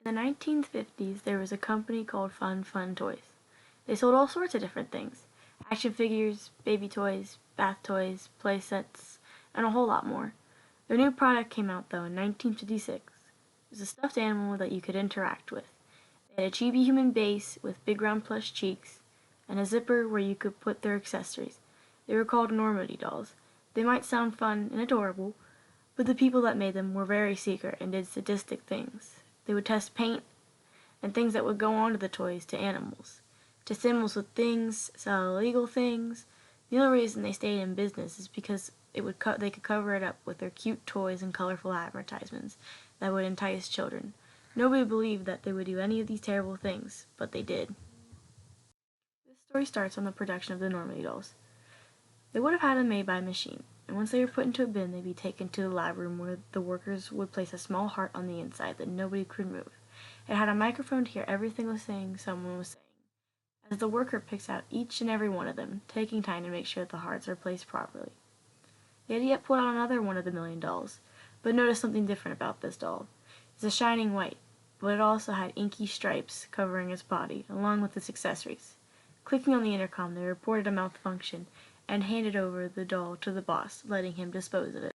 In the 1950s, there was a company called Fun Fun Toys. They sold all sorts of different things: action figures, baby toys, bath toys, play sets, and a whole lot more. Their new product came out, though, in 1956. It was a stuffed animal that you could interact with. They had a chibi human base with big round plush cheeks, and a zipper where you could put their accessories. They were called Normandy dolls. They might sound fun and adorable, but the people that made them were very secret and did sadistic things. They would test paint and things that would go onto the toys to animals, to symbols with things, sell illegal things. The only reason they stayed in business is because they could cover it up with their cute toys and colorful advertisements that would entice children. Nobody believed that they would do any of these terrible things, but they did. This story starts on the production of the Normandy dolls. They would have had them made by a machine, and once they were put into a bin, they'd be taken to the lab room where the workers would place a small heart on the inside that nobody could remove. It had a microphone to hear every single thing someone was saying, as the worker picks out each and every one of them, taking time to make sure that the hearts are placed properly. They had yet pulled out another one of the million dolls, but noticed something different about this doll. It's a shining white, but it also had inky stripes covering its body, along with its accessories. Clicking on the intercom, they reported a malfunction and handed over the doll to the boss, letting him dispose of it.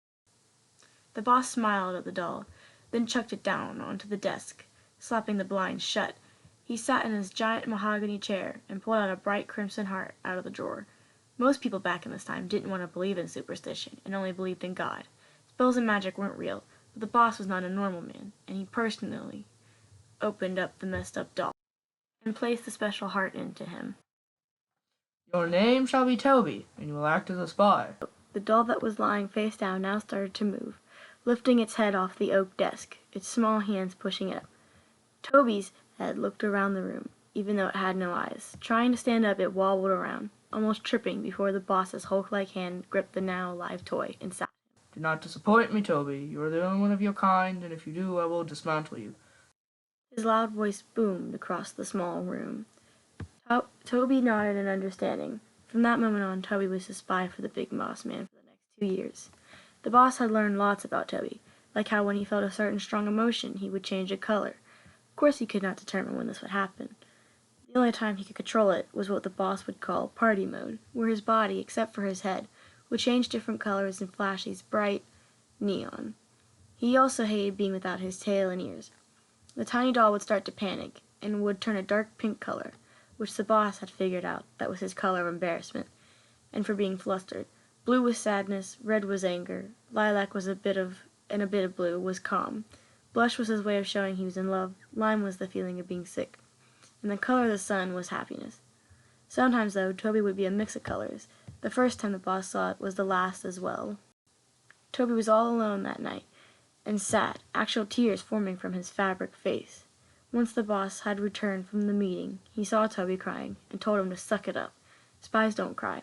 The boss smiled at the doll, then chucked it down onto the desk, slapping the blinds shut. He sat in his giant mahogany chair and pulled out a bright crimson heart out of the drawer. Most people back in this time didn't want to believe in superstition and only believed in God. Spells and magic weren't real, but the boss was not a normal man, and he personally opened up the messed up doll and placed the special heart into him. Your name shall be Toby, and you will act as a spy. The doll that was lying face down now started to move, lifting its head off the oak desk, its small hands pushing it up. Toby's head looked around the room, even though it had no eyes. Trying to stand up, it wobbled around, almost tripping before the boss's Hulk-like hand gripped the now alive toy and sat. Do not disappoint me, Toby. You are the only one of your kind, and if you do, I will dismantle you. His loud voice boomed across the small room. Toby nodded in understanding. From that moment on, Toby was a spy for the big boss man for the next 2 years. The boss had learned lots about Toby, like how when he felt a certain strong emotion, he would change a color. Of course, he could not determine when this would happen. The only time he could control it was what the boss would call party mode, where his body, except for his head, would change different colors and flash these bright neon. He also hated being without his tail and ears. The tiny doll would start to panic, and would turn a dark pink color, which the boss had figured out that was his color of embarrassment, and for being flustered. Blue was sadness, red was anger, lilac was a bit of blue was calm. Blush was his way of showing he was in love, lime was the feeling of being sick, and the color of the sun was happiness. Sometimes, though, Toby would be a mix of colors. The first time the boss saw it was the last as well. Toby was all alone that night, and sad, actual tears forming from his fabric face. Once the boss had returned from the meeting, he saw Toby crying, and told him to suck it up. Spies don't cry.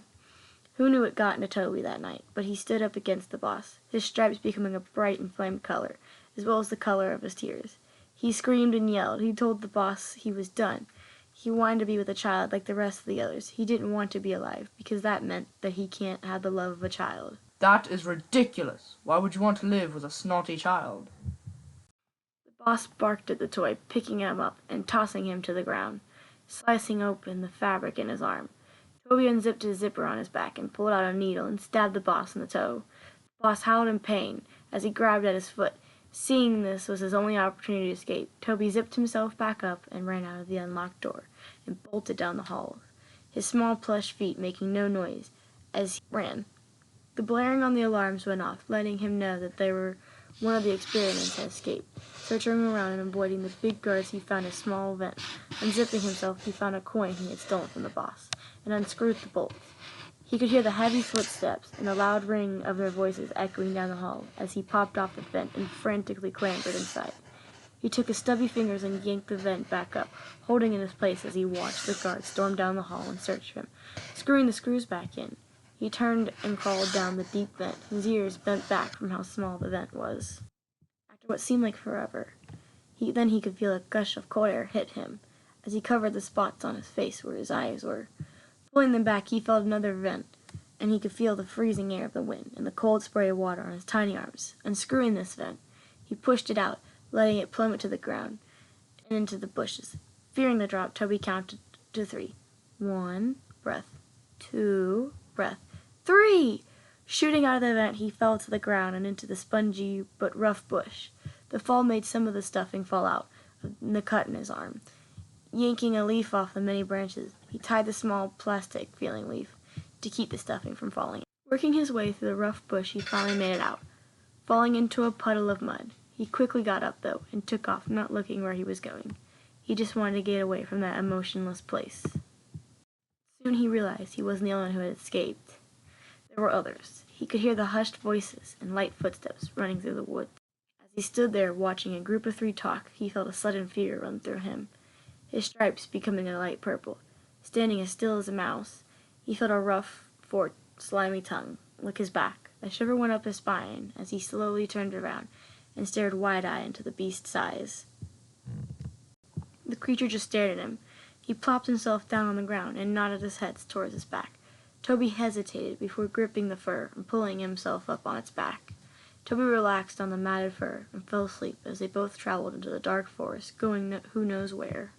Who knew what got into Toby that night, but he stood up against the boss, his stripes becoming a bright inflamed color, as well as the color of his tears. He screamed and yelled. He told the boss he was done. He wanted to be with a child like the rest of the others. He didn't want to be alive, because that meant that he can't have the love of a child. That is ridiculous. Why would you want to live with a snotty child? The boss barked at the toy, picking him up and tossing him to the ground, slicing open the fabric in his arm. Toby unzipped his zipper on his back and pulled out a needle and stabbed the boss in the toe. The boss howled in pain as he grabbed at his foot. Seeing this was his only opportunity to escape, Toby zipped himself back up and ran out of the unlocked door and bolted down the hall, his small plush feet making no noise as he ran. The blaring on the alarms went off, letting him know that one of the experiments had escaped. Searching around and avoiding the big guards, he found a small vent. Unzipping himself, he found a coin he had stolen from the boss, and unscrewed the bolts. He could hear the heavy footsteps and the loud ring of their voices echoing down the hall as he popped off the vent and frantically clambered inside. He took his stubby fingers and yanked the vent back up, holding in his place as he watched the guards storm down the hall and search for him, screwing the screws back in. He turned and crawled down the deep vent, his ears bent back from how small the vent was. After what seemed like forever, he could feel a gush of cold air hit him as he covered the spots on his face where his eyes were. Pulling them back, he felt another vent, and he could feel the freezing air of the wind and the cold spray of water on his tiny arms. Unscrewing this vent, he pushed it out, letting it plummet to the ground, and into the bushes. Fearing the drop, Toby counted to 3. 1, breath. 2, breath. 3! Shooting out of the vent, he fell to the ground and into the spongy but rough bush. The fall made some of the stuffing fall out in the cut in his arm. Yanking a leaf off the many branches, he tied the small plastic-feeling leaf to keep the stuffing from falling. Working his way through the rough bush, he finally made it out, falling into a puddle of mud. He quickly got up, though, and took off, not looking where he was going. He just wanted to get away from that emotionless place. Soon he realized he wasn't the only one who had escaped. There were others. He could hear the hushed voices and light footsteps running through the woods. As he stood there watching a group of 3 talk, he felt a sudden fear run through him, his stripes becoming a light purple. Standing as still as a mouse, he felt a rough, forked, slimy tongue lick his back. A shiver went up his spine as he slowly turned around and stared wide-eyed into the beast's eyes. The creature just stared at him. He plopped himself down on the ground and nodded his head towards his back. Toby hesitated before gripping the fur and pulling himself up on its back. Toby relaxed on the matted fur and fell asleep as they both traveled into the dark forest, going who knows where.